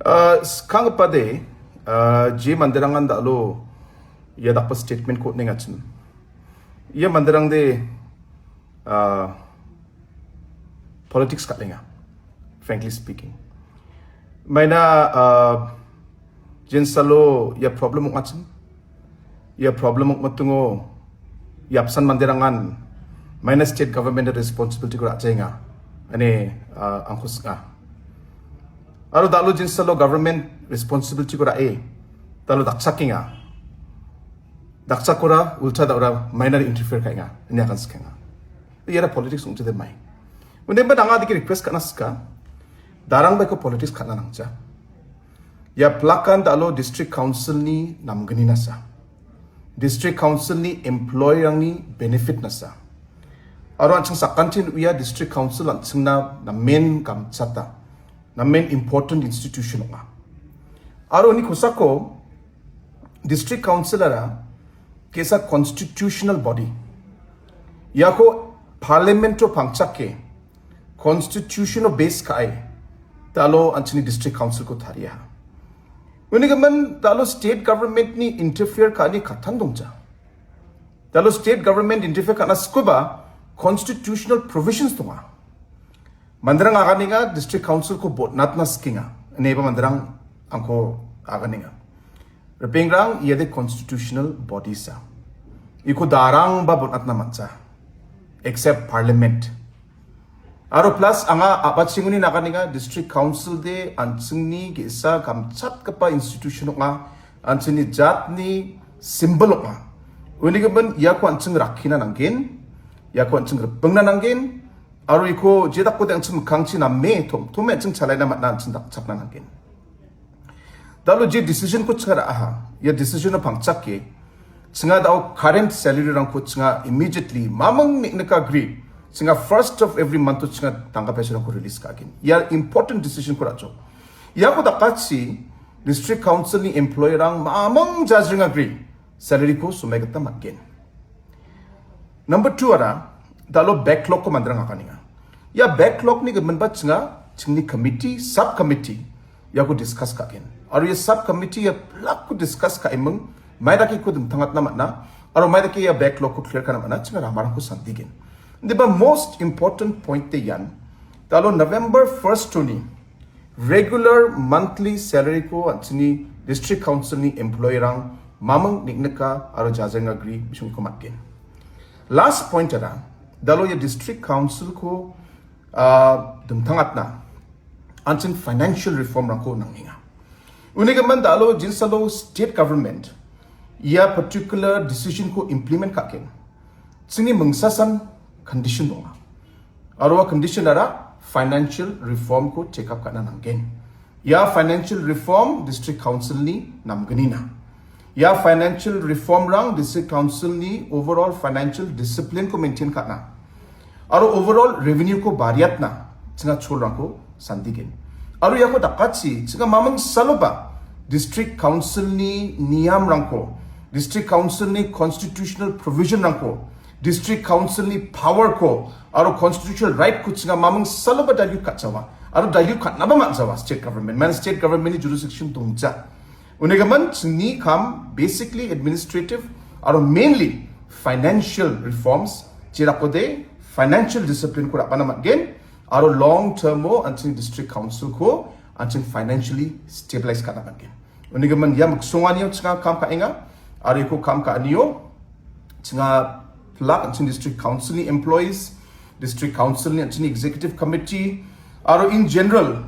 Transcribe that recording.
Kang pade je mandirangan dalo ya dapat statement quote nengatun. Ya mandirang de politics katlenga, frankly speaking. Maina jensalo ya problem ngatun. Ya problem matungo ya absan mandirangan maina state government responsibility ko rajenga. Ane angkus nga. Aro dalo jinsalo government responsibility ko rae. Dalo daksakinga. Daksakora ulta daura minor interfere kainga. Ini akan sekenga. Iyara politics ungte de mai. Unde ba danga diki request kana ska. Darang ba ko politics kana nangja. Ya plakan dalo district council ni namgani nasa. District council ni employee yang ni benefit nasa. Aro ancang sakantin uya district council ancang na main kamsata. Na main important institution nga. Aro ni kusako district council ara kesa constitutional body. Yako parliamento pangchake constitutional base kai talo anchini district council ko thariya. Unigaman talo state government ni interfere ka ni khathan dongja. Talo state government interfere kana skuba constitutional provisions tunga. Mandarang aganinga district council ko bot natna skinga. Neba mandarang angko aganinga. Repingrang iya de constitutional body sa. Iko darang ba bot natna mancha. Except parliament. Aro plus anga apat singuni nakaninga district council de ansingni gisa kamchat kapa institution nga ansini jat ni symbol nga. Unigaban iya ko ansing rakhina nanggen. Iya ko ansing repengna nanggen. Aro iko jedak ko dang chum kangchi na me tome chung chalai na matna chung dak chakna nangin. Dalo je decision ko chara aha ya decision na pangchak ke chinga dao current salary rang ko chinga immediately mamang nikna agree chinga first of every month chinga tangga pesa ko release ka gin. Ya important decision ko rajo. Ya ko dakatsi district council ni employer rang mamang judge ring agree salary ko sumegata matgen. Number 2 ara dalo backlog ko mandrang akaninga. Ya backlog ni gaman ba chingni committee, subcommittee ya ko discuss ka ken. Aro ya subcommittee ya plak ko discuss ka imong maida ki ko dumtangat na matna. Aro maida ki ya backlog ko clear ka na matna chinga ramarang ko sandigin. Di ba most important point te yan dalo November 1st to ni regular monthly salary ko chini district council ni employee rang mamang niknaka aro jajang agree bisung ko matgen. Last point ara dalo ya district council ko dumtangat na anchin financial reform rangko nanginga. Unigaman dalo jinsalo state government ya particular decision ko implement kaken. Sini mengsasan condition donga. Arwa condition ara financial reform ko take up kana nanggen. Ya financial reform district council ni namganina. Ya financial reform rang district council ni overall financial discipline ko maintain kana. Aro overall revenue ko bariat na chinga cholrang ko sandigin. Aro yako dakatsi chinga mamang saloba district council ni niyam rang ko, district council ni constitutional provision rang ko, district council ni power ko, aro constitutional right ko chinga mamang saloba dilute katsawa. Aro dilute kat naba matsawa state government. Man state government ni jurisdiction tongja. Unigaman chini kam basically administrative aro mainly financial reforms chirakode financial discipline ko rapana matgen aro long term mo anting district council ko anting financially stabilize kana matgen. Unigaman ya magsunga niyo chinga kam ka inga aro ko kam ka niyo chinga plak anting district council ni employees, district council ni anting executive committee aro in general